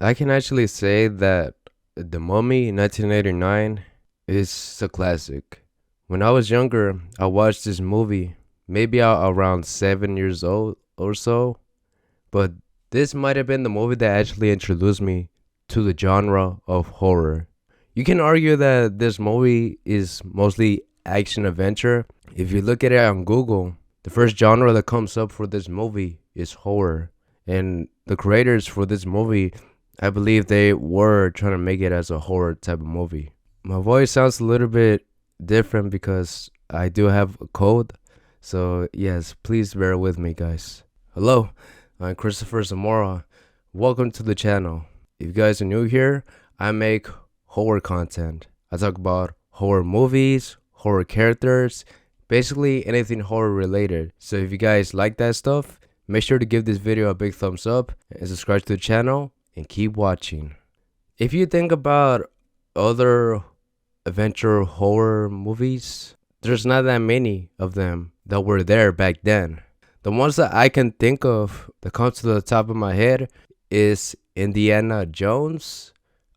I can actually say that The Mummy 1989 is a classic. When I was younger, I watched this movie, maybe around 7 years old or so, but this might have been the movie that actually introduced me to the genre of horror. You can argue that this movie is mostly action adventure. If you look at it on Google, the first genre that comes up for this movie is horror. And the creators for this movie, I believe they were trying to make it as a horror type of movie. My voice sounds a little bit different because I do have a cold. So, yes, please bear with me, guys. Hello, I'm Cristopher Zamora. Welcome to the channel. If you guys are new here, I make horror content. I talk about horror movies, horror characters, basically anything horror related. So if you guys like that stuff, make sure to give this video a big thumbs up and subscribe to the channel and keep watching. If you think about other adventure horror movies, there's not that many of them that were there back then. The ones that I can think of that come to the top of my head is Indiana Jones,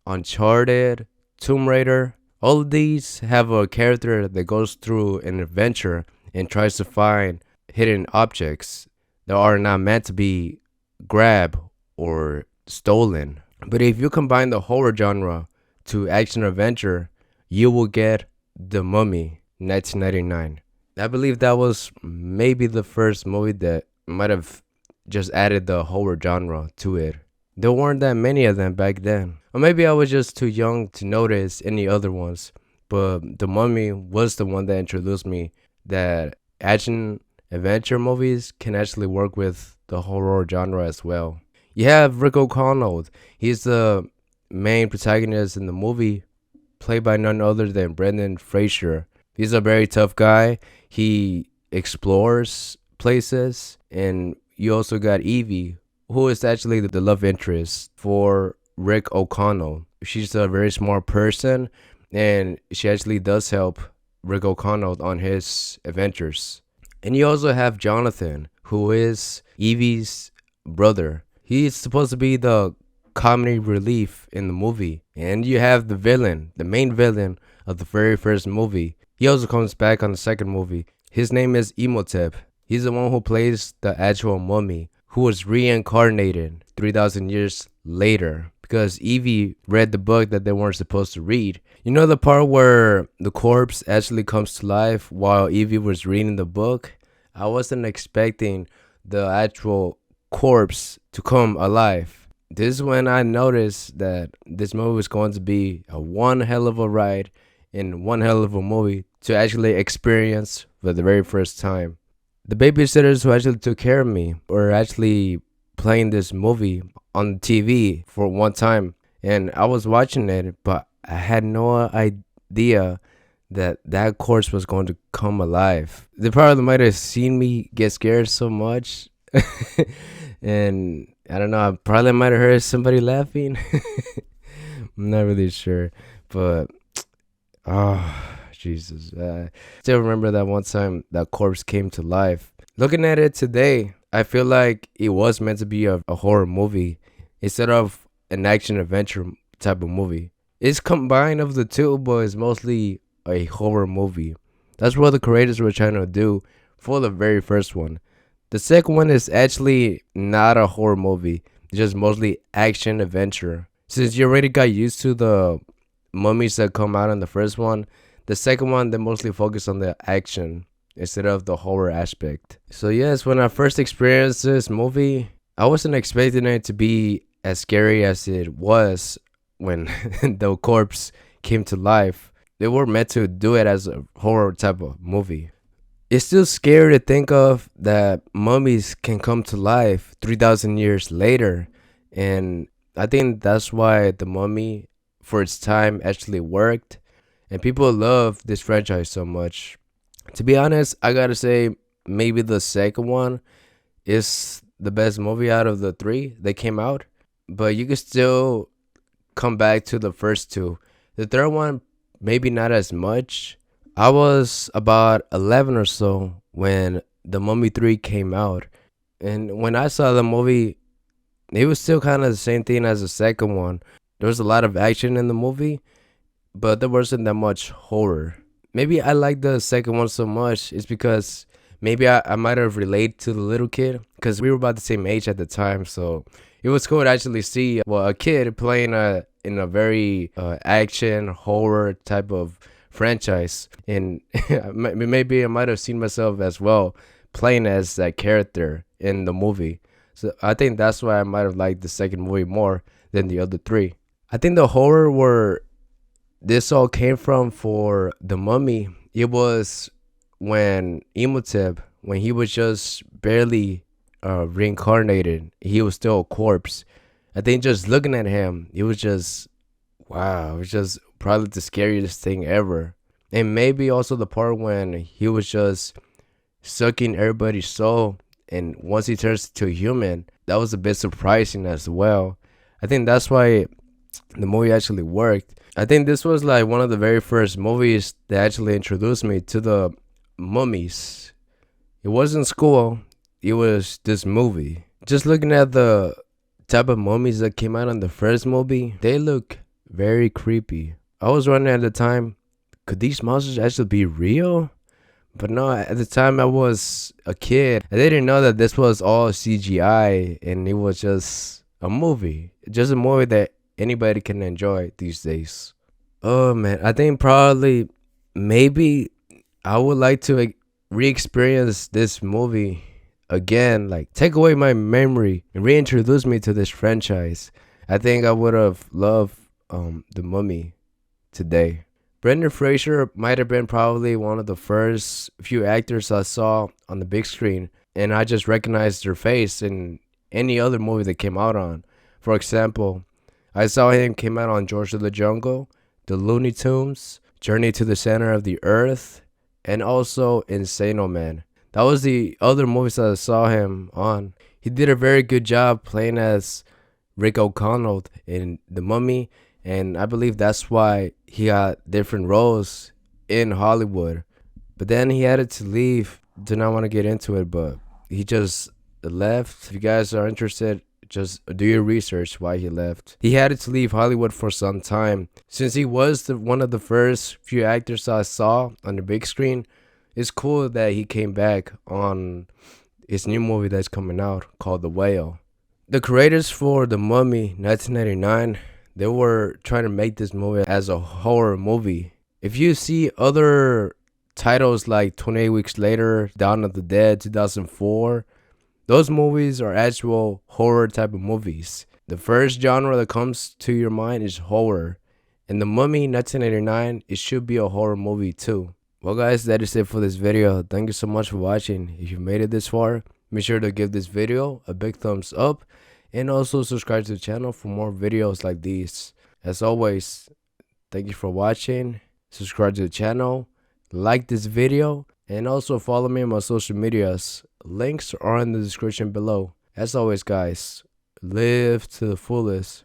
Uncharted, Tomb Raider. All of these have a character that goes through an adventure and tries to find hidden objects that are not meant to be grabbed or stolen. But if you combine the horror genre to action adventure, you will get The Mummy 1999. I believe that was maybe the first movie that might have just added the horror genre to it. There weren't that many of them back then. Or maybe I was just too young to notice any other ones. But The Mummy was the one that introduced me that action adventure movies can actually work with the horror genre as well. You have Rick O'Connell. He's the main protagonist in the movie, played by none other than Brendan Fraser. He's a very tough guy. He explores places. And you also got Evie, who is actually the love interest for Rick O'Connell. She's a very smart person, and she actually does help Rick O'Connell on his adventures. And you also have Jonathan, who is Evie's brother. He's supposed to be the comedy relief in the movie. And you have the villain, the main villain of the very first movie. He also comes back on the second movie. His name is Imhotep. He's the one who plays the actual mummy, who was reincarnated 3,000 years later because Evie read the book that they weren't supposed to read. You know the part where the corpse actually comes to life while Evie was reading the book? I wasn't expecting the actual corpse to come alive. This is when I noticed that this movie was going to be a one hell of a ride and one hell of a movie to actually experience for the very first time. The babysitters who actually took care of me were actually playing this movie on TV for one time, and I was watching it, but I had no idea that that corpse was going to come alive. They probably might have seen me get scared so much, and I don't know, I probably might have heard somebody laughing. I'm not really sure, but oh, Jesus. I still remember that one time that corpse came to life. Looking at it today, I feel like it was meant to be a horror movie instead of an action adventure type of movie. It's combined of the two, but it's mostly a horror movie. That's what the creators were trying to do for the very first one. The second one is actually not a horror movie. It's just mostly action adventure. Since you already got used to the mummies that come out in the first one, the second one, they mostly focus on the action instead of the horror aspect. So yes, when I first experienced this movie, I wasn't expecting it to be as scary as it was when the corpse came to life. They were meant to do it as a horror type of movie. It's still scary to think of that mummies can come to life 3,000 years later. And I think that's why The Mummy, for its time, actually worked. And people love this franchise so much. To be honest, I gotta say, maybe the second one is the best movie out of the three that came out. But you can still come back to the first two. The third one, maybe not as much. I was about 11 or so when The Mummy 3 came out. And when I saw the movie, it was still kind of the same thing as the second one. There was a lot of action in the movie, but there wasn't that much horror. Maybe I like the second one so much is because maybe I might have related to the little kid because we were about the same age at the time. So it was cool to actually see a kid playing in a very action horror type of franchise, and maybe I might have seen myself as well playing as that character in the movie. So I think that's why I might have liked the second movie more than the other three. I think the horror where this all came from for the Mummy, it was when Imhotep, when he was just barely reincarnated, he was still a corpse. I think just looking at him, it was just wow, it was just probably the scariest thing ever. And maybe also the part when he was just sucking everybody's soul, and once he turns to a human, that was a bit surprising as well. I think that's why the movie actually worked. I think this was like one of the very first movies that actually introduced me to the mummies. It wasn't school, it was this movie. Just looking at the type of mummies that came out in the first movie, they look very creepy. I was wondering at the time, could these monsters actually be real? But no, at the time I was a kid. I didn't know that this was all CGI and it was just a movie. Just a movie that anybody can enjoy these days. Oh man, I think probably maybe I would like to like, re-experience this movie again, like take away my memory and reintroduce me to this franchise. I think I would have loved the Mummy today. Brendan Fraser might have been probably one of the first few actors I saw on the big screen, and I just recognized their face in any other movie that came out on. For example, I saw him came out on George of the Jungle, The Looney Tunes, Journey to the Center of the Earth, and also Insano Man. That was the other movies that I saw him on. He did a very good job playing as Rick O'Connell in The Mummy, and I believe that's why he got different roles in Hollywood. But then he had to leave. Do not want to get into it, but he just left. If you guys are interested, just do your research why he left. He had to leave Hollywood for some time. Since he was one of the first few actors I saw on the big screen, it's cool that he came back on his new movie that's coming out called The Whale. The creators for The Mummy 1989, they were trying to make this movie as a horror movie. If you see other titles like 28 Weeks Later, Dawn of the Dead, 2004, those movies are actual horror type of movies. The first genre that comes to your mind is horror. And The Mummy 1989, it should be a horror movie too. Well guys, that is it for this video. Thank you so much for watching. If you made it this far, make sure to give this video a big thumbs up and also subscribe to the channel for more videos like these. As always, thank you for watching. Subscribe to the channel, like this video, and also follow me on my social medias. Links are in the description below. As always guys, live to the fullest.